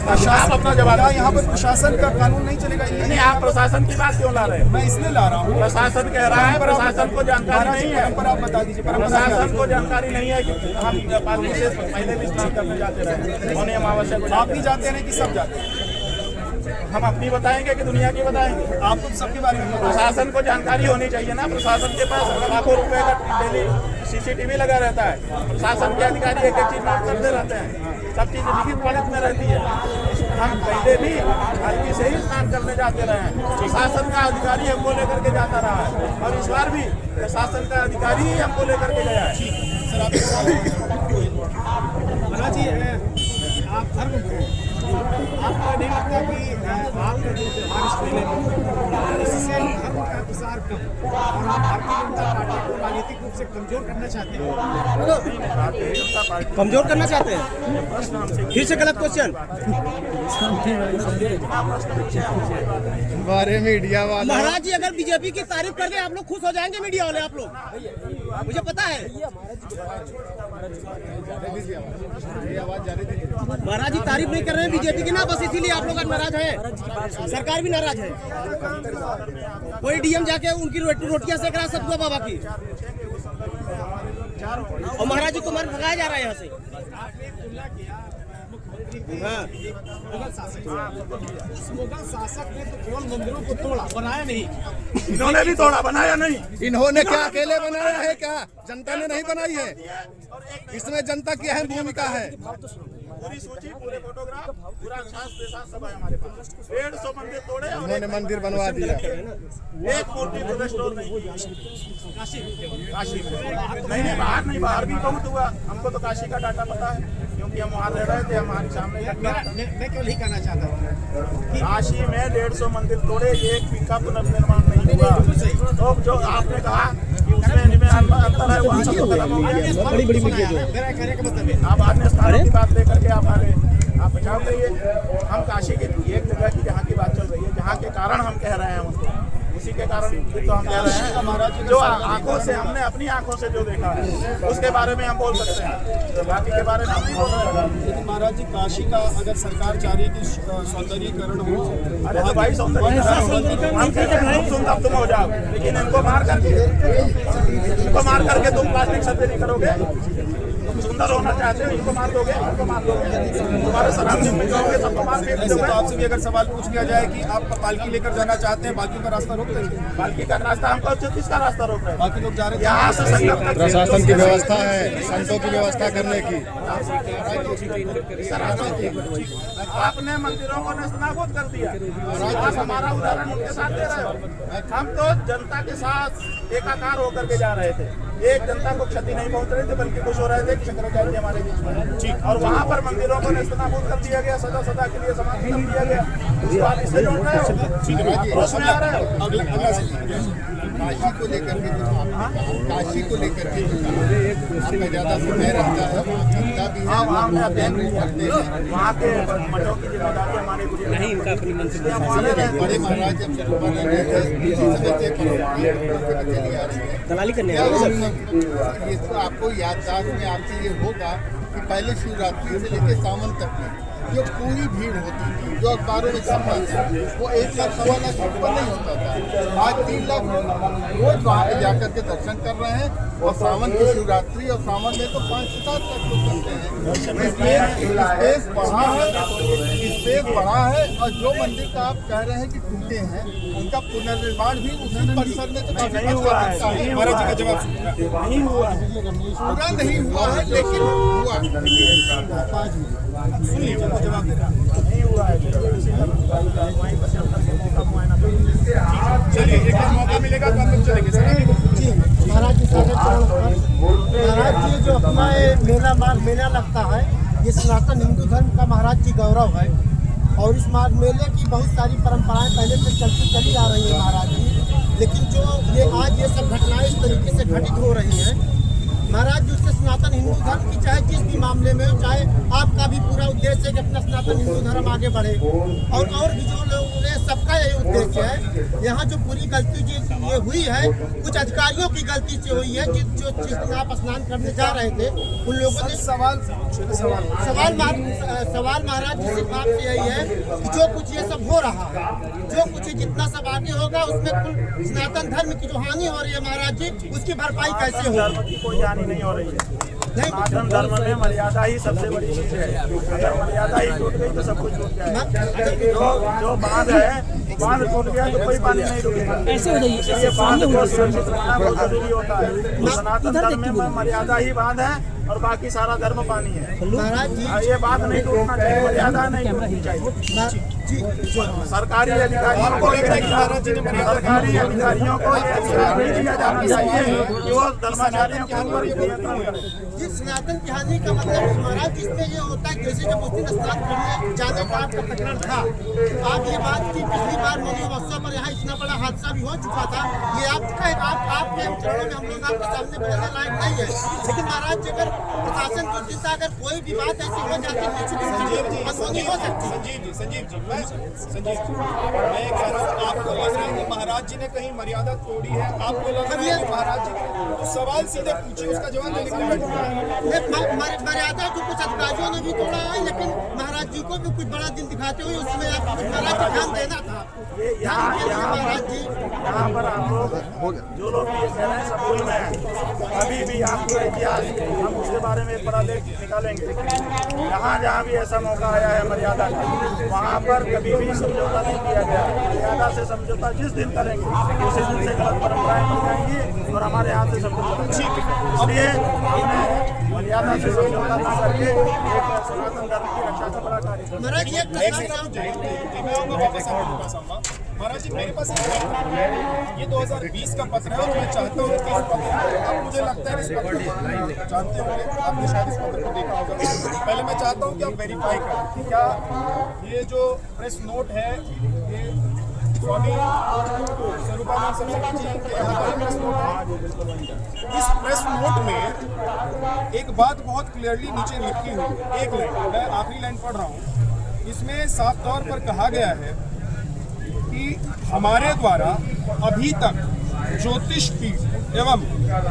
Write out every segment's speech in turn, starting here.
आप अपना जवाब। यहाँ पर प्रशासन का कानून नहीं चलेगा? नहीं, आप प्रशासन की बात क्यों ला रहे हैं? मैं इसलिए ला रहा हूँ, प्रशासन कह रहा है, प्रशासन को जानकारी नहीं है। पर आप बता दीजिए, प्रशासन को जानकारी नहीं है कि हम पालकी से पहले भी स्नान करने जाते रहे, होने अमावस्या को। आप भी जाते हैं कि सब जाते हैं? हम अपनी बताएंगे कि दुनिया की बताएंगे? आप तो सबके बारे में प्रशासन को जानकारी होनी चाहिए ना। प्रशासन के पास लाखों रुपए का डेली CCTV लगा रहता है। प्रशासन के अधिकारी एक एक चीज नोट करते रहते हैं, सब चीजें लिखित पढ़ित में रहती है। हम पहले भी हल्की से ही स्नान करने जाते रहे हैं, प्रशासन का अधिकारी हमको लेकर के जाता रहा है, और इस बार भी प्रशासन का अधिकारी ही हमको लेकर के गया है। आप धर्म गुरु, आपको नहीं लगता कि आपका जो बारिश मेले में इससे धर्म का प्रसार कम और आप भारतीय जनता पार्टी को राजनीतिक रूप से कमजोर करना चाहते हैं? कमजोर करना चाहते हैं? फिर से गलत क्वेश्चन। बारे मीडिया वाला महाराज जी, अगर बीजेपी की तारीफ कर दे आप लोग खुश हो जाएंगे? मीडिया वाले आप लोग, मुझे पता है। महाराज जी तारीफ नहीं कर रहे हैं बीजेपी की ना, बस इसीलिए आप लोग नाराज है, सरकार भी नाराज है। कोई डीएम जाके उनकी रोटियां सेक रहा है सतगुआ बाबा की, और महाराज जी को मार भगाया जा रहा है यहाँ से। उस मुगल शासक ने तो केवल मंदिरों को तोड़ा, बनाया नहीं। इन्होंने भी तोड़ा, बनाया नहीं। इन्होंने क्या अकेले बनाया है? क्या जनता ने नहीं बनाई है? इसमें जनता की अहम भूमिका है। पूरी सूची, पूरे फोटोग्राफ, पूरा शास्त्र के साथ सब है हमारे पास। 150 मंदिर तोड़े और उन्होंने मंदिर बनवा दिया। एक मूर्ति को रेस्टोर नहीं। काशी में नहीं, बाहर नहीं, बाहर भी बहुत हुआ। हमको तो काशी का डाटा पता है, क्योंकि हम वहाँ रह रहे थे, हमारे सामने घटना। मैं क्यों नहीं कहना चाहता हूँ, काशी में 150 मंदिर तोड़े, एक भी का पुनर्निर्माण नहीं हुआ। तो जो आपने कहा कि उसमें अंतर है, वहाँ सब खत्म हो गया। बड़ी बड़ी मीडिया जो मेरा कहने का मतलब है आप अन्य स्थानों की बात लेकर के आप आ गए, आप बचाव करिए। हम काशी की एक जगह की जहाँ की बात चल रही है, जहाँ के कारण हम कह रहे हैं उनको, उसी के कारण तो हम कह रहे हैं। जो आंखों से हमने अपनी आंखों से जो देखा है उसके बारे में हम बोल सकते हैं, बाकी के बारे में हम नहीं बोल सकते। लेकिन महाराज जी, काशी का अगर सरकार चाह रही है कि सौंदर्यीकरण हो, अरे तो भाई सौंदर्यीकरण सुंदर तुम हो जाओ, लेकिन इनको मार करके तुम प्लास्टिक सर्जरी करोगे? तुम सुंदर होना चाहते हो, इनको मार दोगे, इनको मार दोगे, तुम्हारे सराउंडिंग में जाओगे, सबको मार फेंक दोगे। तो आपसे भी अगर सवाल पूछ लिया जाए कि आप पालकी लेकर जाना चाहते हैं, बाकी का रास्ता रोक देंगे? पालकी का रास्ता हमको 36 का रास्ता रोक रहे हैं, बाकी लोग जा रहे हैं। यहाँ से संगम तक प्रशासन की व्यवस्था है, संतों की व्यवस्था करने की। आपने मंदिरों को नस्तनाबूद कर दिया, आप हमारा उदाहरण उनके साथ दे रहे हो। हम तो जनता के साथ एकाकार होकर के जा रहे थे, एक जनता को क्षति नहीं पहुंच रहे थे, बल्कि खुश हो रहे थे कि शंकराचार्य जी हमारे बीच में ठीक। और वहाँ पर मंदिरों को नस्तनाबूद कर दिया गया, सदा सदा के लिए समाप्त कर दिया गया। इसको आप इससे जोड़ रहे हो, उसमें आ रहे हो। काशी को लेकर के काशी को लेकर के आपका ज्यादा समय रहता है, जनता भी है, हमने अध्ययन करते हैं, वहाँ के मठों की जिम्मेदारी हमारे नहीं, इनका अपनी मंत्री बड़े महाराज जब से ऊपर रहते थे इसी समय से चली आ रही है दलाली करने। ये तो आपको याददाश्त में आपसे ये होगा कि पहले शिवरात्रि से लेकर सावन तक में जो पूरी भीड़ होती थी, जो अखबारों में छपा था, वो 1 लाख 1.25 लाख से ऊपर नहीं होता था। आज 3 लाख रोज वहाँ पे जाकर के दर्शन कर रहे हैं, और सावन की शिवरात्रि और सावन में तो 5 से 7 लाख लोग करते हैं। स्पेस बढ़ा है, और जो मंदिर का आप कह रहे हैं कि टूटे हैं, उनका पुनर्निर्माण भी उसी परिसर में तो नहीं हुआ है। महाराज जी का जवाब नहीं हुआ है, पूरा नहीं हुआ है, लेकिन हुआ जवाब दे रहा नहीं हुआ है। वहीं पर से अपना समूह का मुआयना करेंगे। चलिए, एक और मौका मिलेगा तो हम लोग चलेंगे सर। महाराज जी सारे महाराज जी जो अपना ये मेला लगता है, ये सनातन हिंदू धर्म का महाराज जी गौरव है, और इस मेले की बहुत सारी परंपराएं पहले से चली आ रही है महाराज जी। लेकिन जो ये आज ये सब घटनाएं इस तरीके से घटित हो रही हैं, महाराज जी उससे सनातन हिंदू धर्म की चाहे जिस भी मामले में हो, चाहे आपका भी पूरा उद्देश्य है कि अपना सनातन हिंदू धर्म आगे बढ़े और भी जो लोग सबका यही उद्देश्य है। यहाँ जो पूरी गलती ये हुई है कुछ अधिकारियों की गलती से हुई है। जो जिस दिन आप स्नान करने जा रहे थे उन लोगों ने सवाल महाराज जी से आपसे यही है कि जो कुछ ये सब हो रहा है, जो कुछ जितना सब आगे होगा उसमें कुल सनातन धर्म की जो हानि हो रही है महाराज जी उसकी भरपाई कैसे होगी? धर्म की कोई हानि नहीं हो रही है। सनातन धर्म में मर्यादा ही सबसे बड़ी चीज है। अगर मर्यादा ही टूट गई तो सब कुछ टूट जाएगा। जो बांध है बांध टूट गया तो कोई पानी नहीं रुकेगा। ऐसे हो जाइए, इसलिए बांध को सुरक्षित रखना बहुत जरूरी होता है। सनातन धर्म में मर्यादा ही बांध है और बाकी सारा धर्म पानी है। महाराज जी ये बात नहीं टूटना चाहिए, मर्यादा नहीं टूटनी चाहिए। सरकारी अधिकारियों को सरकारी अधिकारियों को ये अधिकार नहीं दिया जाना चाहिए कि वो धर्माचार्यों के ऊपर नियंत्रण करें। जिस सनातन की हानि का मतलब महाराज जिसमें ये होता है जैसे जब उस दिन स्नान करने जाने का आपका प्रकरण था, आप ये बात की पिछली बार महोत्सव महोत्सव पर यहाँ इतना बड़ा हादसा भी हो चुका था। ये आपके चरणों में हम लोग आपके सामने बोलने लायक नहीं है। लेकिन महाराज जी अगर प्रशासन की चिंता अगर कोई भी बात ऐसी हो जाती है अनहोनी हो सकती। संजीव जी मैं कह रहा हूँ आपको लग रहा है कि महाराज जी ने कहीं मर्यादा तोड़ी है, आपको लग रहा है कि महाराज जी ने तो सवाल सीधे पूछे उसका जवाब देने के लिए बैठे। मर्यादा को कुछ अधिकारियों ने भी तोड़ा है, लेकिन महाराज जी को भी कुछ बड़ा दिन दिखाते हुए उसमें आपको महाराज जी ध्यान देना था। महाराज जी यहाँ पर आप लोग जो लोग ये कह रहे हैं सब भूल में हैं। अभी भी आपको इतिहास हम उसके बारे में एक बड़ा लेख निकालेंगे। यहाँ जहाँ भी ऐसा मौका आया है मर्यादा का, वहाँ पर कभी भी समझौता नहीं किया गया। मर्यादा से समझौता जिस दिन करेंगे उसी दिन से गलत परंपराएं बन जाएंगी और हमारे हाथ से सब कुछ ठीक है। इसलिए हमने मर्यादा से समझौता न करके एक सनातन धर्म की रक्षा का बड़ा कार्य। महाराज महाराज जी मेरे पास ये 2020 का पत्र है और मैं चाहता हूँ कि इस पत्र अब मुझे लगता है इस पत्र को जानते होंगे, आपने शायद इस पत्र को देखा होगा। पहले मैं चाहता हूँ कि आप वेरीफाई करें कि क्या ये जो प्रेस नोट है ये स्वामी स्वरूपानंद सरस्वती जी के यहाँ का प्रेस नोट है। इस प्रेस नोट में एक बात बहुत क्लियरली नीचे लिखी हुई है, एक लाइन, मैं आखिरी लाइन पढ़ रहा हूँ। इसमें साफ तौर पर कहा गया है कि हमारे द्वारा अभी तक ज्योतिष पीठ एवं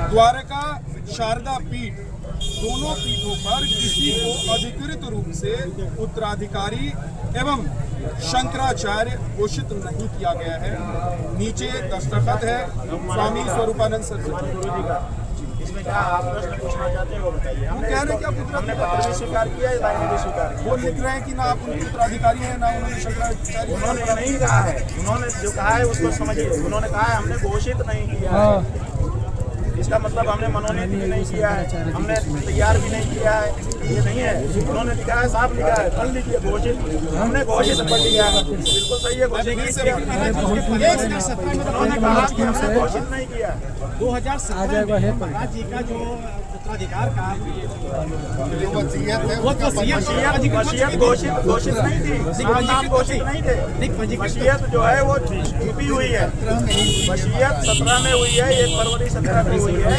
द्वारका शारदा पीठ दोनों पीठों पर किसी को अधिकृत रूप से उत्तराधिकारी एवं शंकराचार्य घोषित नहीं किया गया है। नीचे दस्तखत है स्वामी स्वरूपानंद सरस्वती गुरु जी का। इसमें क्या आप प्रश्न पूछना चाहते हैं वो बताइए। वो कह रहे हैं कि आप हमने पत्र भी स्वीकार किया है, लाइन भी स्वीकार किया। वो लिख रहे हैं कि ना आप उनके उत्तराधिकारी हैं ना उन्होंने शंकराचार्य। उन्होंने नहीं कहा है, उन्होंने जो कहा है उसको समझिए। उन्होंने कहा है हमने घोषित नहीं किया है। इसका मतलब हमने मनोनीत भी नहीं किया है, हमने तैयार भी नहीं किया है, ये नहीं है। उन्होंने लिखा है, साफ लिखा है, कल लिखिए घोषित, हमने घोषित कर लिया है। बिल्कुल सही है, घोषित नहीं किया। उन्होंने कहा कि हमने घोषित नहीं किया। 2017 में महाराज जी का जो उत्तराधिकार का वसीयत घोषित नहीं थी, नाम घोषित नहीं थे। वसीयत जो है वो छुपी हुई है। वसीयत 17 में हुई है, 1 फरवरी 17 में हुई है,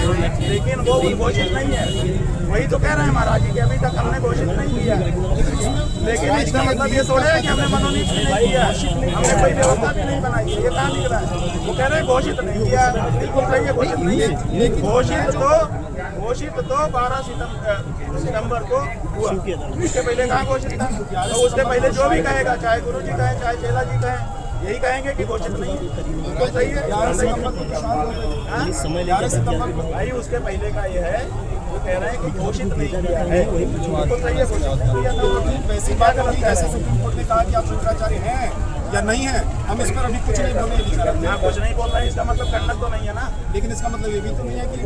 लेकिन वो घोषित नहीं है। वही तो कह रहे हैं महाराज जी कि अभी तक हमने घोषित नहीं किया। लेकिन इसका मतलब ये थोड़ा है कि हमने मनोनीत भी नहीं किया, हमने कोई व्यवस्था भी नहीं बनाई है। ये कहाँ दिख रहा है? वो कह रहे हैं घोषित नहीं किया। बिल्कुल सही है, घोषित नहीं है। घोषित तो 12 सितंबर को हुआ। इसके पहले कहाँ घोषित था? तो उससे पहले जो भी कहेगा, चाहे गुरु जी कहें चाहे चेला जी कहें, यही कहेंगे कि घोषित नहीं है। बिल्कुल सही है। 11 सितंबर को भाई उसके पहले का ये है, वो कह रहे हैं कि घोषित नहीं किया है। बिल्कुल सही है, घोषित नहीं किया। तो वैसी बात गलत है। ऐसा सुप्रीम कोर्ट ने कहा कि आप शंकराचार्य हैं या नहीं है, हम इस पर अभी कुछ नहीं बोलने की चाहते हैं। कुछ नहीं बोल रहे हैं, इसका मतलब खंडन तो नहीं है ना। लेकिन इसका मतलब ये भी तो नहीं है कि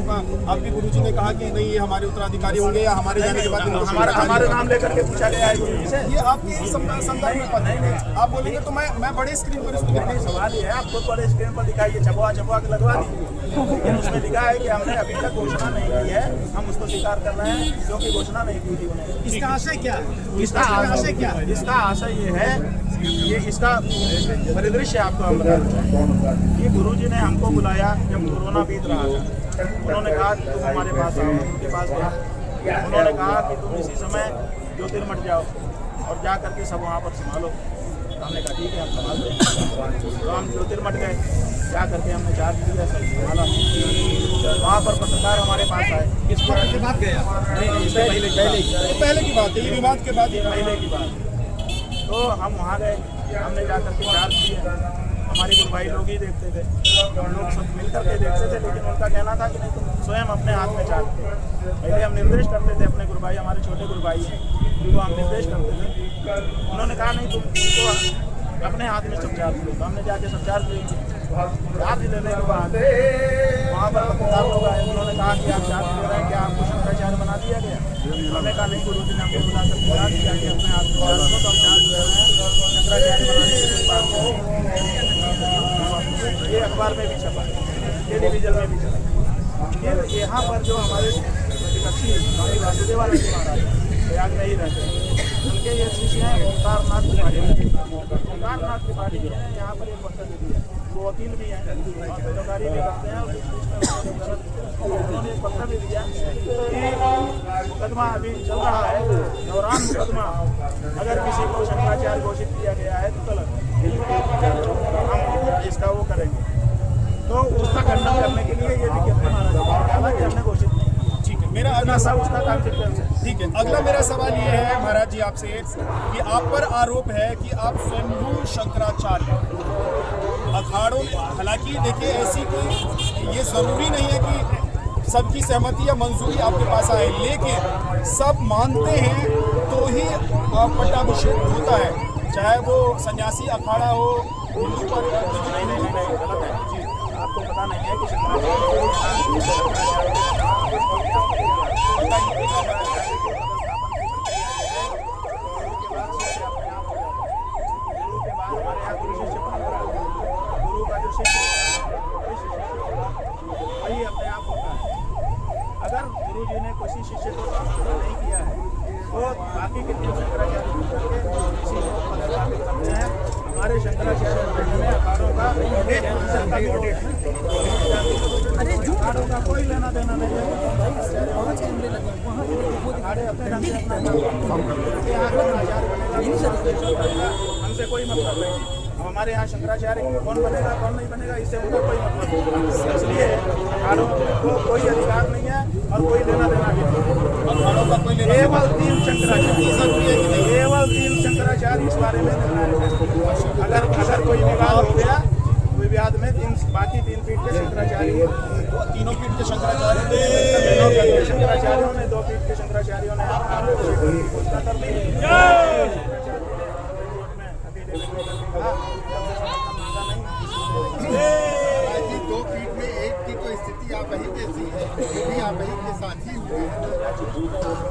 आपके गुरुजी ने कहा कि नहीं ये हमारे उत्तराधिकारी होंगे या हमारे जाने के बाद हमारे नाम लेकर के पूछा गया है गुरु जी से। ये आपके संदर्भ में पता नहीं। आप बोलेंगे तो मैं बड़े स्क्रीन पर इसको दिखाऊंगा। सवाल ये है, आपको बड़े स्क्रीन पर दिखाइए, छपवा के लगवा दीजिए। लेकिन उसमें लिखा है कि हमने अभी तक घोषणा नहीं की है, हम उसको स्वीकार कर रहे हैं क्योंकि घोषणा नहीं की थी उन्होंने। इसका आशय क्या है? इसका आशय ये है, ये इसका परिदृश्य आपको हम बताना चाहेंगे कि गुरुजी ने हमको बुलाया जब कोरोना बीत रहा था। उन्होंने कहा कि तुम हमारे पास आओ। उनके पास गया, उन्होंने कहा कि तुम इसी समय ज्योतिर्मठ जाओ और जा करके सब वहाँ पर संभालो। हमने कहा ठीक है, हम संभाल देंगे। तो हम ज्योतिर्मठ गए, जा करके हमने चार्ज दिया, सब संभाला। वहाँ पर पत्रकार हमारे पास आए। किस वक्त की बात गया? पहले की बात है, ये विवाद के बाद महीने की बात। तो हम वहाँ गए, हमने जा करके चार्ज दिया। हमारे गुरु भाई लोग ही देखते थे, हम लोग सब मिल करके देखते थे, लेकिन उनका कहना था कि नहीं तुम स्वयं अपने हाथ में चार्ज दो। पहले हम निर्देश करते थे, अपने गुरु भाई हमारे छोटे गुरु भाई हैं, उनको हम निर्देश करते थे। उन्होंने कहा नहीं तुम अपने हाथ में सब चार्ज लो। तो हमने जाके सब चार्ज लिए। चार्ज लेने के बाद वहाँ पर पत्रकार लोग आए। उन्होंने कहा कि आप चार्ज ले रहे हैं, क्या आपको शंकराचार्य बना दिया गया? हमने कहा नहीं, गुरु जी ने हमको बुला कर चार्ज किया कि अपने हाथ में चार्ज लो। तो हम चार्ज ले रहे हैं, शंकराचार्य बनाने की बात। ये अखबार में भी छपा, टेलीविजन में भी छपा। फिर यहाँ पर जो हमारे प्रतिपक्षी स्वामी वासुदेवानंद महाराज प्रयाग में ही रहते हैं, उनके ये शिष्य हैं ओंकारनाथ त्रिपाठी। ओंकारनाथ त्रिपाठी ने यहाँ पर एक वक्तव्य दिया। वो वकील भी हैं और बेरोजगारी भी करते हैं। और उन्होंने एक वक्तव्य दिया कि मुकदमा अभी चल रहा है, दौरान मुकदमा अगर किसी को शंकराचार्य घोषित किया गया है तो गलत है, हम इसका वो करेंगे। तो उसका खंडन करने के लिए ये विज्ञप्ति महाराज कि हमने घोषित नहीं किया। ठीक है, मेरा अगला सब उसका कॉन्सिक्वेंस है। ठीक है, अगला मेरा सवाल ये है महाराज जी आपसे कि आप पर आरोप है कि आप स्वयंभू शंकराचार्य अखाड़ों में, हालांकि देखिए ऐसी कोई ये जरूरी नहीं है कि सबकी सहमति या मंजूरी आपके पास आए, लेकिन सब मानते हैं तो ही पट्टाभिषेक होता है, चाहे वो सन्यासी अखाड़ा हो, हिंदू पर नहीं, गलत है जी। आपको पता नहीं है कि गुरु का जो शिष्य वही अपने आप होता है। अगर गुरु जी ने किसी शिष्य को नहीं किया है तो बाकी के तीन शंकराचार्य करते हैं। हमारे शंकराचार्य में अखाड़ों का 1% का वोट है। अखाड़ों का कोई लेना देना नहीं है। अखाड़े अपने ढंग से अपना हमसे कोई मतलब नहीं। हमारे यहाँ शंकराचार्य कौन बनेगा कौन नहीं बनेगा इससे उनका कोई मतलब नहीं। इसलिए अखाड़ों को कोई अधिकार नहीं है और कोई लेना देना भी नहीं। केवल 3 शंकराचार्य, केवल 3 शंकराचार्य इस बारे में अगर कोई विवाद हो गया, कोई विवाद में बाकी 3 पीठ के शंकराचार्य, तीनों पीठ के शंकराचार्यों ने 2 पीठ के शंकराचार्यों ने घोषणा कर दी। जी 2 फीट में एक की तो स्थिति आप ही जैसी है, वो भी आप ही के साथ ही हुए हैं।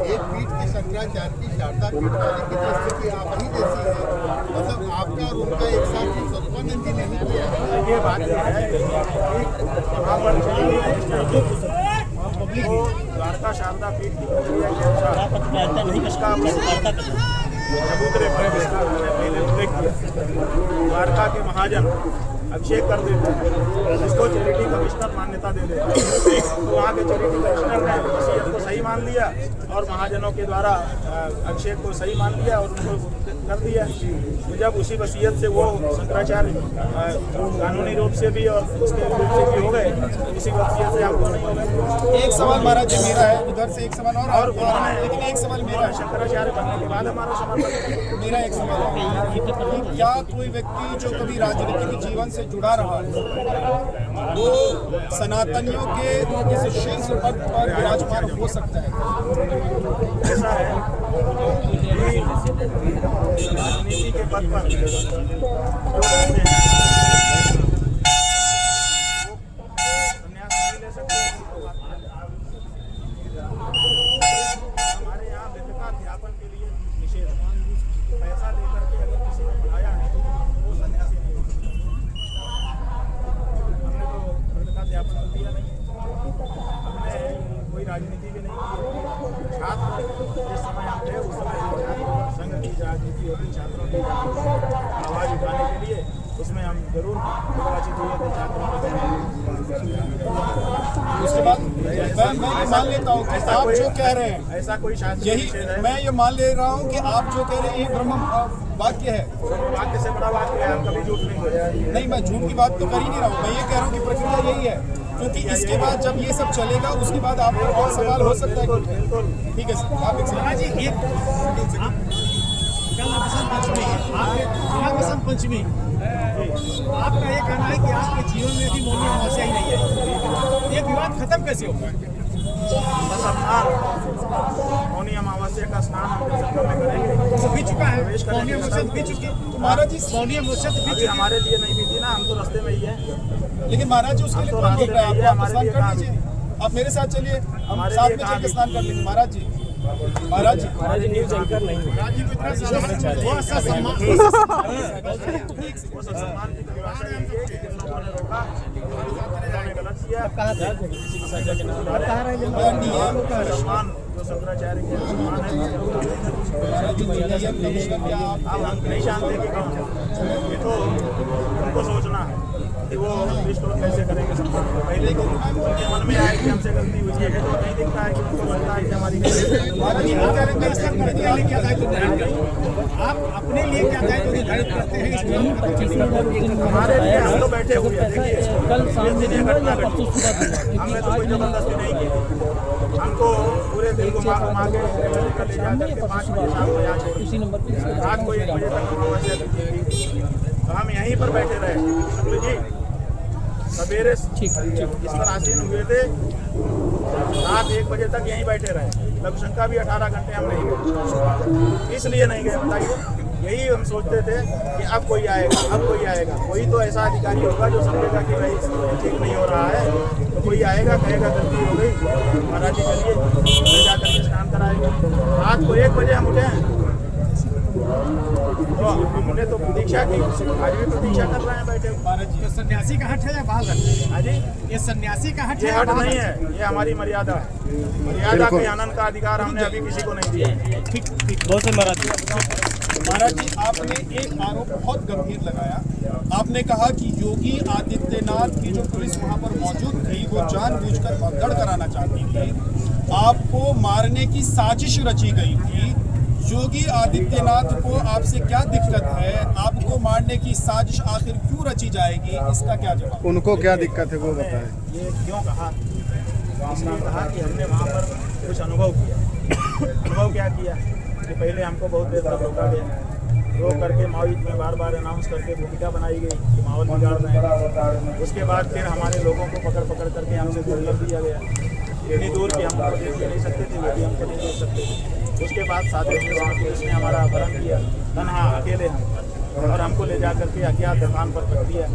1 फीट के शंकराचार्य की शारदा पीठ वाले की तो स्थिति आप ही जैसी है। मतलब आपका और उनका एक साथ ही सत्यानंद जी नहीं किया है। ये बात है वहाँ पर वो द्वारका शारदा पीठ की प्रक्रिया के अनुसार इसका चबूतरे पर पहले उल्लेख किया। द्वारका के महाजन अभिषेक कर देते हैं, जिसको चैरिटी कमिश्नर मान्यता दे देते हैं। तो वहाँ के चैरिटी कमिश्नर ने वसीयत को सही मान लिया और महाजनों के द्वारा अभिषेक को सही मान लिया और उनको कर दिया। तो जब उसी वसीयत से वो शंकराचार्य कानूनी रूप से भी और उसके रूप से भी हो गए, इसी वसीयत से आपको नहीं हो गए। एक सवाल महाराज जी मेरा है, उधर से एक सवाल और उन्होंने, लेकिन एक सवाल मेरा है, शंकराचार्य बनने के बाद हमारा समर्थन। मेरा एक सवाल है, क्या कोई व्यक्ति जो कभी राजनीतिक जीवन से जुड़ा रहा है वो सनातनियों के इस शीर्ष पद पर विराजमान हो सकता है? ऐसा है कि राजनीति के पद पर जो रहते हैं संन्यास नहीं ले सकते। हमारे यहाँ विद्याध्यापन के लिए निषेध है। पैसा लेकर के अगर किसी ने पढ़ाया है वो सन्यासी नहीं हो सकता। हमने तो विद्याध्यापन तो दिया नहीं, हमने कोई राजनीति भी नहीं की। छात्र जिस समय हम थे उस समय संघ की राजनीति होती, छात्रों की आवाज़ उठाने के लिए हम जरूर निर्वाचित हुए थे उसके बाद मैं मान लेता हूँ कि आप जो कह रहे हैं ऐसा कोई शासकीय यही, निषेध है मैं ये मान ले रहा हूँ कि आप जो कह रहे हैं ये ब्रह्म वाक्य है। वाक्य से बड़ा वाक्य है, हम कभी झूठ नहीं बोले। नहीं, मैं झूठ की बात तो कर ही नहीं रहा हूँ, मैं ये कह रहा हूँ कि प्रक्रिया यही है, क्योंकि इसके बाद जब ये सब चलेगा उसके बाद आपको और सवाल हो सकता है। ठीक है सर, आप कल बसंत पंचमी आपका ये कहना है कि आपके जीवन में भी मौनी अमावस्या ही नहीं है, ये विवाद खत्म कैसे होगा? मौनी अमावस्या का स्नान हम संगम में करेंगे, बीत चुका है, मौनी अमावस्या बीत चुकी है। महाराज जी, मौनी अमावस्या तो बीत अभी हमारे लिए नहीं बीती ना, हम तो रास्ते में ही है। लेकिन महाराज जी उसके लिए कौन रोक रहा है? आप स्नान कर लीजिए, आप मेरे साथ चलिए, हम साथ में चल के स्नान कर लेंगे। महाराज जी, महाराज जी न्यूज एंकर नहीं वो सम्मान वो सम्मान की परिभाषा यही है कि जिन लोगों ने रोका उन्होंने गलत किया। सम्मान जो शंकराचार्य के सम्मान है, अब हम नहीं जानते कि कौन है, ये तो उनको सोचना है कि वो रिस्टोर कैसे करेंगे सम्मान। पहले उनके मन में आए कि हमसे गलती हुई है, तो नहीं दिखता है कि उनको लगता है कि हमारी आप अपने लिए क्या दायित्व निर्धारित करते हैं इसमें? हमारे लिए हम तो बैठे हुए हैं। देखिए ये घटना घटी, हमने तो कोई जबरदस्ती नहीं की, हमको पूरे दिन घुमा घुमा के ले जाकर के 5 बजे शाम को यहाँ छोड़ रात को 1 बजे तक अमावस्या थी, तो हम यहीं पर बैठे रहे। शुक्ल जी सवेरे इस पर आसीन हुए थे, रात 1 बजे तक यहीं बैठे रहे। लघुशंका भी 18 घंटे हम नहीं गए, इसलिए नहीं गए बताइए। यही हम सोचते थे कि अब कोई आएगा, अब कोई आएगा, कोई तो ऐसा अधिकारी होगा जो समझेगा कि भाई ठीक नहीं हो रहा है, तो कोई आएगा कहेगा गलती हो गई, महाराज जी चलिए ले जाकर के स्नान कराएंगे। रात को 1 बजे हम उठे हैं, तो हमने तो प्रतीक्षा की, आज भी प्रतीक्षा कर रहे हैं बैठे। ये सन्यासी का हट है या बाहर है? हाँ जी, ये सन्यासी का हट ये है हट नहीं है, ये हमारी मर्यादा है। मर्यादा के आनंद का अधिकार हमने अभी किसी को नहीं दिया। ठीक ठीक, बहुत से महाराज महाराज जी, आपने एक आरोप बहुत गंभीर लगाया। आपने कहा कि योगी आदित्यनाथ की जो पुलिस वहां पर मौजूद थी वो जानबूझकर भगदड़ कराना चाहती थी, आपको मारने की साजिश रची गई थी। योगी आदित्यनाथ को आपसे क्या दिक्कत है? आपको मारने की साजिश आखिर क्यों रची जाएगी, इसका क्या जवाब? उनको क्या दिक्कत है वो बताएं। ये क्यों कहा? इसलिए कहा कि हमने वहाँ पर कुछ अनुभव किया। अनुभव क्या किया कि पहले हमको बहुत देर तक रोका गया, रोक करके माहौल में बार बार अनाउंस करके भूमिका बनाई गई कि माहौल बिगाड़ रहे हैं। उसके बाद फिर हमारे लोगों को पकड़ पकड़ करके हमसे दूर कर दिया गया, इतनी दूर कि हम देख भी नहीं सकते थे, वो भी हमको नहीं देख सकते थे। उसके बाद साथ में वहाँ पुलिस ने हमारा अपहरण किया, तन्हा अकेले हम, और हमको ले जा करके अज्ञात दुकान पर रख दिया।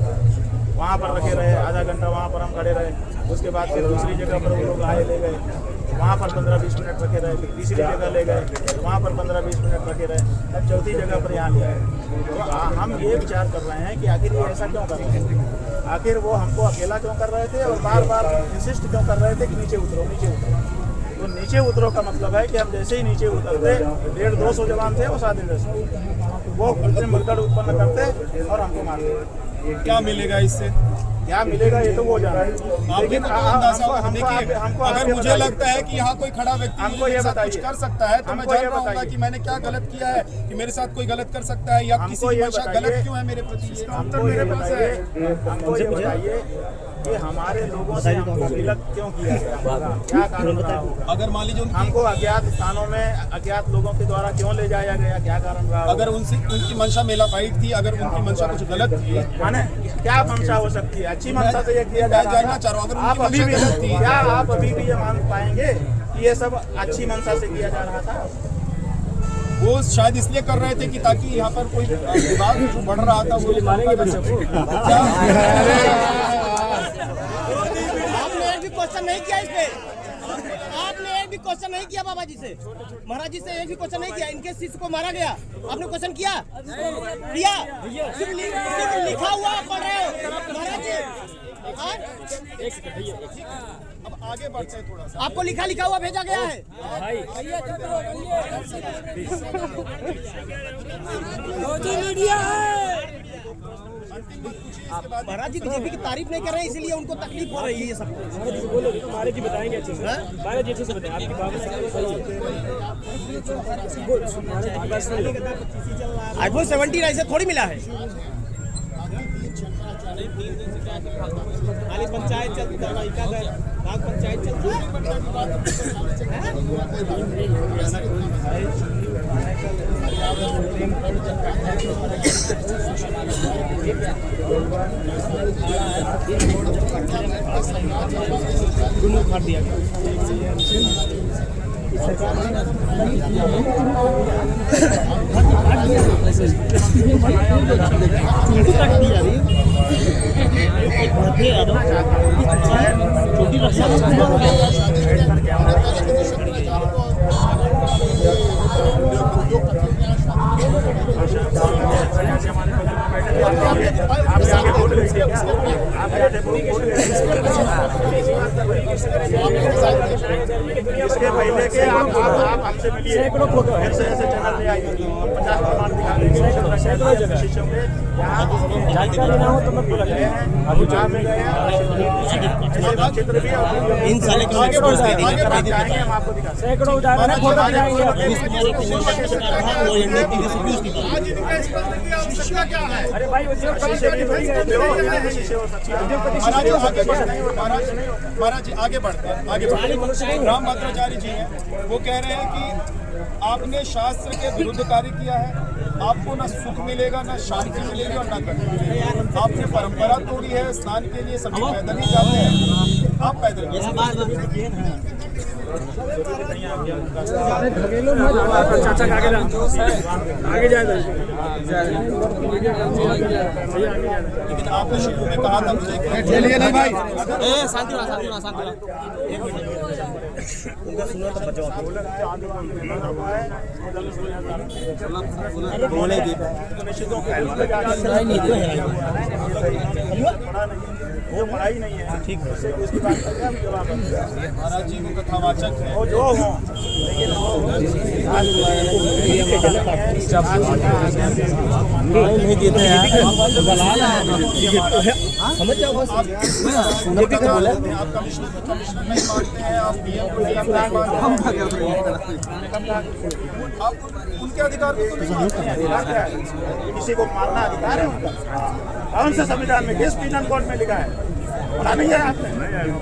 वहाँ पर रखे रहे, आधा घंटा वहाँ पर हम खड़े रहे। उसके बाद फिर दूसरी जगह पर वो लोग आए, ले गए, वहाँ पर 15-20 मिनट रखे रहे। फिर तीसरी जगह ले गए, वहाँ पर 15-20 मिनट रखे रहे। अब चौथी जगह पर यहाँ ले आए। तो हम ये विचार कर रहे हैं कि आखिर ये ऐसा क्यों कर रहे हैं, आखिर वो हमको अकेला क्यों कर रहे थे और बार बार इंसिस्ट क्यों कर रहे थे कि नीचे उतरो, नीचे उतरो। तो नीचे उतरो का मतलब है कि हम जैसे ही नीचे उतरते 150-200 जवान थे वो साथ वो भगदड़ उत्पन्न करते और हमको मारते। क्या मिलेगा इससे? क्या मिलेगा ये तो वो जाना है। लेकिन अगर मुझे लगता है कि यहाँ कोई खड़ा व्यक्ति हमको ये कुछ कर सकता है तो मैं जान रहा हूँ कि मैंने क्या गलत किया है, कि मेरे साथ कोई गलत कर सकता है या किसी की मंशा गलत क्यों है मेरे प्रति। हमको ये बताइए कि हमारे लोगों से हमको विलग क्यों किया गया, क्या कारण रहा होगा? अगर मान लीजिए हमको अज्ञात स्थानों में अज्ञात लोगों के द्वारा क्यों ले जाया गया, क्या कारण रहा? अगर उनकी मंशा मेला फाइट थी, अगर उनकी मंशा कुछ गलत थी, माने क्या मंशा हो सकती है? अच्छी मंशा से ये किया जा जानना चाह रहा हूँ। आप अभी भी क्या आप अभी भी ये मान पाएंगे कि ये सब अच्छी मंशा से किया जा रहा था? वो शायद इसलिए कर रहे थे कि ताकि यहाँ पर कोई विवाद जो बढ़ रहा था वो मानेंगे बच्चों को। आपने एक भी क्वेश्चन नहीं किया इस पे, आपने एक भी क्वेश्चन नहीं किया बाबा जी से, महाराज जी से एक भी क्वेश्चन नहीं किया। इनके शिष्य को मारा गया, आपने क्वेश्चन किया? सिर्फ लिखा हुआ पढ़ रहे हो महाराज जी। अब आगे बढ़ते हैं थोड़ा सा। आपको लिखा लिखा हुआ भेजा गया है। अंतिम महाराज जी बीजेपी की तारीफ नहीं कर रहे हैं, इसलिए उनको तकलीफ हो रही है ये सब। महाराज जी बताएंगे अच्छे से, महाराज जी अच्छे से बताएं, आपकी बात सही है। आईफोन 17 ऐसे थोड़ी मिला है। खाली पंचायत चलती है, गाँव पंचायत चलती है। कर दिया इसके पहले के आप हमसे मिलिए, सैकड़ों फोटो है, ऐसे चैनल ले आइए, 50 प्रमाण दिखा देंगे, सैकड़ों जगह शिष्यों में यहाँ जानकारी ना हो तो मत बोला गए हैं, अभी जहाँ में गए हैं चित्र भी इन साले के आगे जाएंगे, हम आपको दिखा सैकड़ों उदाहरण है, फोटो दिखाएंगे। अरे भाई महाराज जी आगे बढ़ते हैं, आगे बढ़ते हैं। राम भद्राचार्य जी हैं, वो कह रहे हैं कि आपने शास्त्र के विरुद्ध कार्य किया है, आपको ना सुख मिलेगा, ना शांति मिलेगी और ना गति मिलेगी। आपने परंपरा तोड़ी है, स्नान के लिए सभी पैदल ही जाते हैं, आप पैदल चाचा आगे जाए। लेकिन आपने शुरू में कहा था मुझे चलिए नहीं भाई, शांति वो पढ़ाई नहीं है, ठीक है, उसकी बात करते हैं हम जवाब। महाराज जी वो कथावाचक है, वो जो हो लेकिन नहीं देते हैं, समझ जाओ बस। आप कमिश्नर नहीं मानते हैं, आप पीएम को नहीं मानते हैं, आप उनके अधिकार को तो नहीं मानते हैं। किसी को मारना अधिकार है उनका? कौन सा संविधान में, किस पीनल कोड में लिखा है? पढ़ा नहीं है आपने?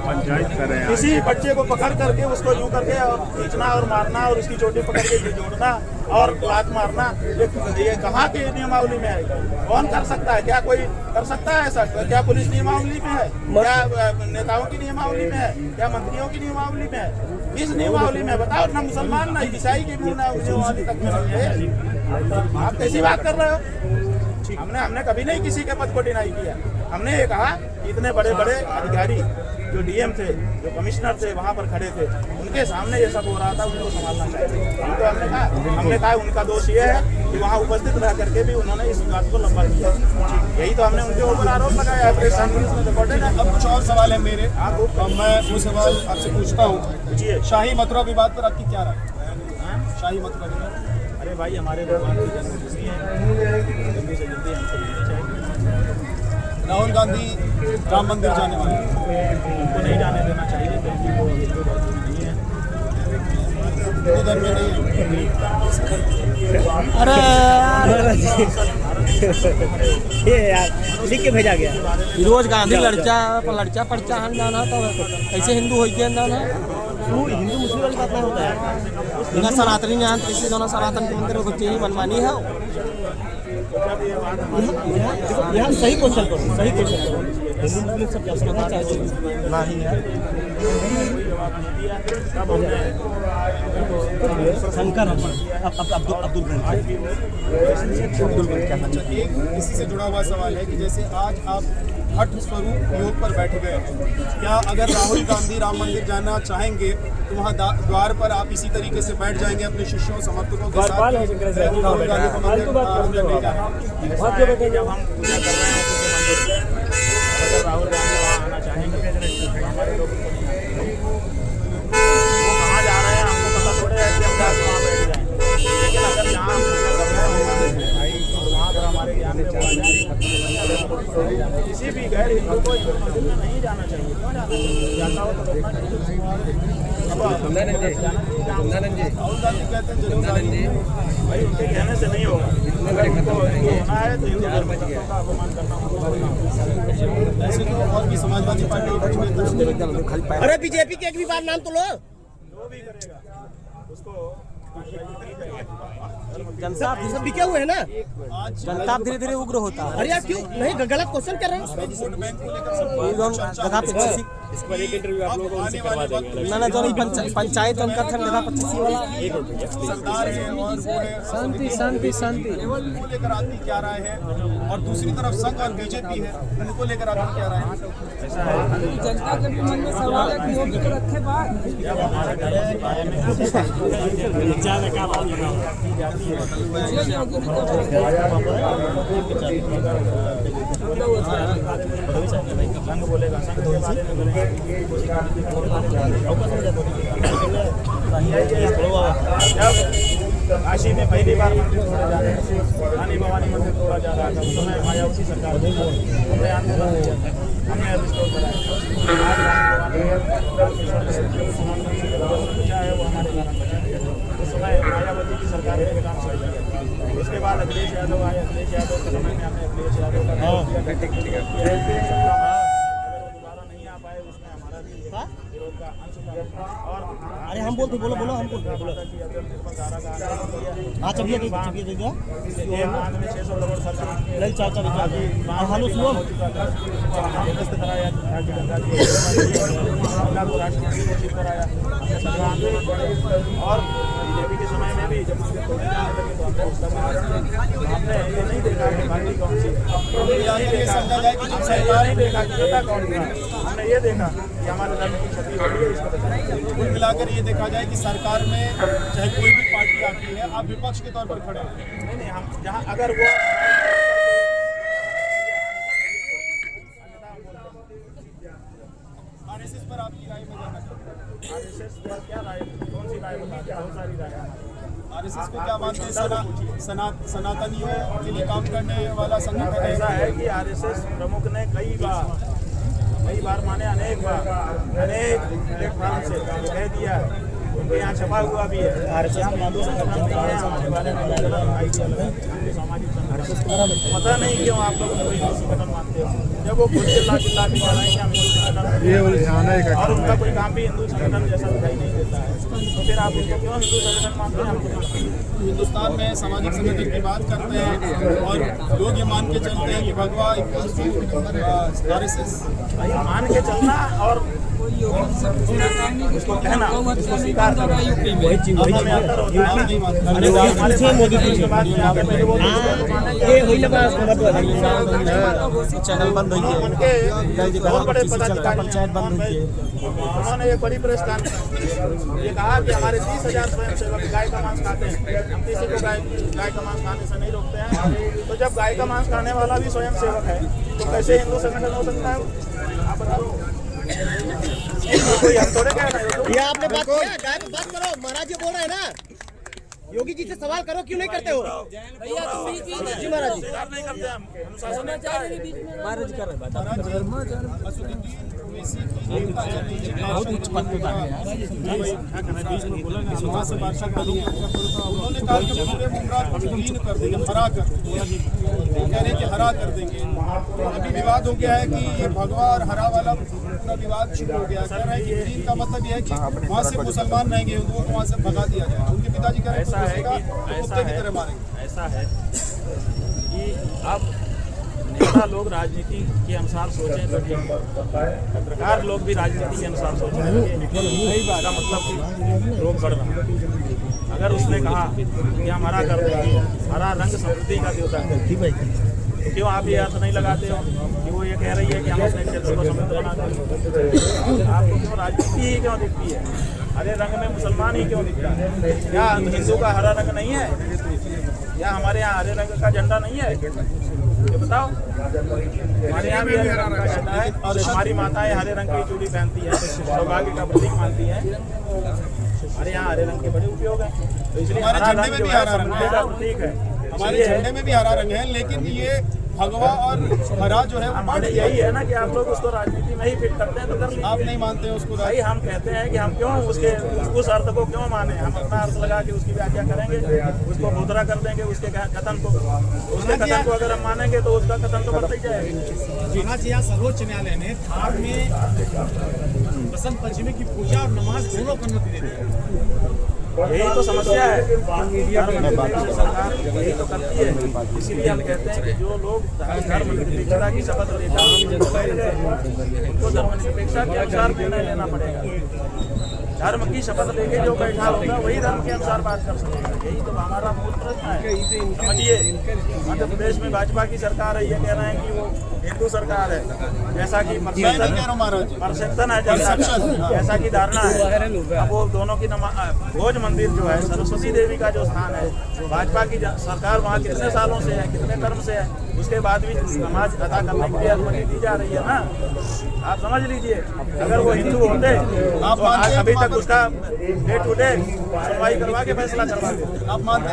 पंचायत कर रहे हैं, किसी बच्चे को पकड़ करके उसको यूं करके और खींचना और मारना और उसकी चोटी पकड़ के जोड़ना और लात मारना, ये कहाँ की नियमावली में है? कौन कर सकता है? क्या कोई कर सकता है ऐसा? क्या पुलिस नियमावली में है? क्या नेताओं की नियमावली में है? क्या मंत्रियों की नियमावली में है? किस नियमावली में बताओ? ना मुसलमान ना ईसाई की नियमावली तक में नहीं है। आप कैसी बात कर रहे हो? हमने कभी नहीं किसी के पद को डिनाई किया। हमने ये कहा कि इतने बड़े बड़े अधिकारी जो डीएम थे, जो कमिश्नर थे, वहाँ पर खड़े थे, उनके सामने ये सब हो रहा था, उनको संभालना चाहिए। तो हमने कहा उनका दोष ये है कि वहाँ उपस्थित रह करके भी उन्होंने इस बात को लंबा किया। यही तो हमने उनके ऊपर आरोप लगाया है। अब कुछ और सवाल है मेरे, अब मैं वो सवाल आपसे पूछता हूँ। शाही मथुरा विवाद पर आपकी क्या राय? शाही मथुरा विवाद, अरे भाई हमारे भगवान की जन्मभूमि है, जल्दी से जल्दी हमको लेनी चाहिए। राहुल गांधी राम मंदिर जाने वाले, उनको नहीं जाने देना चाहिए क्योंकि वो हिंदू धर्म में नहीं है, हिंदू धर्म में नहीं है। अरे ये यार लिख के भेजा गया। रोज गांधी लड़चा पर्चा हन जाना तो ऐसे हिंदू हो गया ना, हिंदू मुस्लिम वाली बात नहीं होता है। बिना सनातनी यहाँ किसी दोनों सनातन के मंदिर में कुछ ही मनमानी है। यहाँ सही क्वेश्चन करो, सही क्वेश्चन करो। हिंदू मुस्लिम सब क्या समझना चाहिए? नहीं है शंकर अब्दुल इसी से जुड़ा हुआ सवाल है कि जैसे आज आप हठ स्वरूप योग पर बैठ गए, क्या अगर राहुल गांधी राम मंदिर जाना चाहेंगे तो वहाँ द्वार पर आप इसी तरीके से बैठ जाएंगे अपने शिष्यों समर्थकों के साथ? राहुल गांधी को मंदिर नहीं जाना, जब हम पूजा कर रहे हैं अगर राहुल गांधी वहाँ आना चाहेंगे हमारे लोग वो कहाँ जा रहे हैं हमको पता थोड़े है कि हम जाके वहाँ बैठ जाएंगे। लेकिन अगर यहाँ हम पूजा कर रहे हैं वहाँ पर हमारे यहाँ सामने वो आ जाए। किसी भी गैर हिंदू को हिंदू मंदिर में नहीं जाना चाहिए। क्यों जाना चाहिए? जाता हो तो रोकना चाहिए। राहुल गांधी कहते हैं जरूर भाई, उनके कहने से नहीं होगा। अगर उनको होना है तो हिंदू धर्म का अपमान करना होगा। ऐसे तो और भी समाजवादी पार्टी अरे बीजेपी के एक भी बार नाम तो लो। जो भी करेगा उसको जनता आप सब बिके हुए हैं ना। जनता धीरे धीरे उग्र होता है। अरे यार क्यों नहीं, गलत क्वेश्चन कर रहे हैं। वोट बैंक को लेकर ना जो पंचायत उनका था जगह 25 वाला। सरदार है और वो है शांति शांति शांति को लेकर आपकी क्या राय है? और दूसरी तरफ संघ और बीजेपी है, उनको लेकर आपकी क्या राय है? जनता के भी मन में सवाल है कि योगी को रखे बात संघ बोलेगा, संघ के बारे में बोलेगा। जब काशी में पहली बार मंदिर तोड़े जा रहे हैं, रानी भवानी मंदिर तोड़ा जा रहा था, उस समय मायावती सरकार हमने आंदोलन किया था, हमने रिस्टोर कराया। चाहे वो हमारे कारण बचा दिया। उस समय मायावती की सरकार ने काम सही किया। उसके बाद अखिलेश यादव आए। अखिलेश यादव के समय में हमने अखिलेश यादव का दोबारा नहीं आ पाए, उसमें हमारा भी विरोध का अंश था। और अरे हम बोलते बोलो बोलो हम बोलते बोलो। हाँ चलिए एक मांग में 600 करोड़ खर्च नहीं चाचा हालो सुनो निरस्त कराया कि गंगा जी गंगा को राष्ट्रीय घोषित कराया। और बीजेपी के समय में भी जब मंदिर तोड़े जाने लगे तो हमने ये नहीं देखा कि पार्टी कौन सी नहीं देखा कि नेता कौन था। हमने ये देखा कि हमारे धर्म की क्षति हो रही है, इसको बचाना। कुल मिलाकर ये देखा जाए कि सरकार में चाहे कोई भी पार्टी आती है, आप विपक्ष के तौर पर खड़े हैं। नहीं हम जहाँ अगर वो आरएसएस पर आपकी राय में जानना चाहूँगा। आरएसएस पर क्या राय, कौन सी राय बताते हैं? बहुत सारी राय है। आरएसएस को क्या मानते हैं? सनातनियों के लिए काम करने वाला संगठन है। ऐसा है कि आरएसएस प्रमुख ने कई बार माने अनेक बार अनेक प्लेटफॉर्म से कह दिया है। उनके यहाँ छपा हुआ भी है। हम हिंदू संगठन नहीं है, हमारे बारे में सामाजिक संगठन। पता नहीं क्यों आप लोग उनको हिंदू संगठन मानते हो, जब वो खुद चिल्ला के कह रहे हैं कि हम हिंदू संगठन और उनका कोई काम भी हिंदू संगठन जैसा दिखाई नहीं देता है, तो फिर आप उनको क्यों हिंदू संगठन मानते हैं? हमको हिंदुस्तान में सामाजिक संगठन की बात करते हैं और लोग ये मान के चलते हैं कि भगवा आरएसएस भाई मान के चलना और उसको कहना, उसको स्वीकार करना, वही में अंतर होता है। मोदी चैनल बंद हुई है, उनके बहुत बड़े पदाधिकारी पंचायत बंद हुई है। उन्होंने एक बड़ी प्रेस कॉन्फ्रेंस ये कहा कि हमारे 30,000 स्वयंसेवक गाय का मांस खाते हैं, हम किसी को गाय का मांस खाने से नहीं रोकते हैं। तो जब गाय का मांस खाने वाला भी स्वयंसेवक है तो कैसे हिंदू संगठन हो सकता है? आप बताओ। कोई हम थोड़े कह रहे हैं। ये आपने बात किया, गाय पे बात करो। महाराज जी बोल रहे हैं ना, योगी जी से सवाल करो, क्यों नहीं करते हो? भैया तुम बीच में जी महाराज जी स्वीकार नहीं करते हम, अनुशासन में चाह रहे बीच में महाराज कर रहे उन्होंने कहा कि पूरे मुमरा विलीन कर देंगे, हरा कर देंगे। कह रहे हैं कि हरा कर देंगे। अभी विवाद हो गया है कि ये भगवा और हरा वाला पूरा विवाद शुरू हो गया। कह रहे हैं कि विलीन का मतलब यह है कि वहाँ से मुसलमान रहेंगे, हिंदुओं को वहाँ से भगा दिया जाए। उनके पिताजी कह रहे हैं कुत्ते की तरह मारेंगे। ऐसा है कि अब नेता लोग राजनीति के अनुसार सोचें तो ठीक है, पत्रकार लोग भी राजनीति के अनुसार सोचें। इसका मतलब कि रोग बढ़ रहा है। अगर उसने कहा कि हम हरा कर देंगे, हरा रंग समृद्धि का देवता है, तो क्यों आप ये अर्थ नहीं लगाते हो कि वो ये कह रही है कि हम अपने क्षेत्र को समृद्ध बना देंगे? आपको क्यों राजनीति ही क्यों दिखती है? हरे रंग में मुसलमान ही क्यों दिखता है? क्या हिंदू का हरा रंग नहीं है? या हमारे यहाँ हरे रंग का झंडा नहीं है? ये बताओ। हमारे यहाँ भी हरे रंग का झंडा है और हमारी माताएं हरे रंग की चूड़ी पहनती है, सौभाग्य का प्रतीक मानती है। हमारे यहाँ हरे रंग के बड़े उपयोग हैं, तो इसलिए हरा रंग जो है समृद्धि का प्रतीक है। हमारे झंडे में भी हरा रंग है, लेकिन ये भगवा और हरा जो है वो बांट हमारे दिया यही है ना कि आप लोग उसको राजनीति में ही फिट करते हैं, तो कर लीजिए। आप नहीं मानते हैं उसको भाई हम कहते हैं कि हम क्यों उस अर्थ को क्यों माने, हम अपना अर्थ लगा के उसकी व्याख्या करेंगे, उसको भूतरा कर देंगे उसके कथन को। उसके कथन को अगर हम मानेंगे तो उसका कथन तो बढ़ता ही जाएगा। महाराज यहाँ सर्वोच्च न्यायालय ने थार में बसंत पंचमी की पूजा और नमाज दोनों को अनुमति दे दी है। यही तो समस्या है, धर्मनिरपेक्ष सरकार यही तो करती है। इसीलिए हम कहते हैं कि जो लोग धर्मनिरपेक्षता की शपथ लेकर उनको धर्मनिरपेक्षता के अनुसार निर्णय लेना पड़ेगा। धर्म की शपथ लेके जो बैठा होगा वही धर्म के अनुसार बात कर सकेगा। यही तो हमारा मूल प्रश्न है। समझिए, मध्य प्रदेश में भाजपा की सरकार है, ये कह रहे हैं कि वो हिंदू सरकार है, जैसा कि परसेप्शन है जनता का, जैसा की धारणा है। अब वो दोनों की भोज मंदिर जो है सरस्वती देवी का जो स्थान है, भाजपा की सरकार वहाँ कितने सालों से है, कितने टर्म से है, उसके बाद भी नमाज अदा करने के लिए अनुमति दी जा रही है ना। आप समझ लीजिए, अगर वो हिंदू होते तो अभी तक उसका डे टू डे सुनवाई करवा के फैसला करवा देते। आप मानते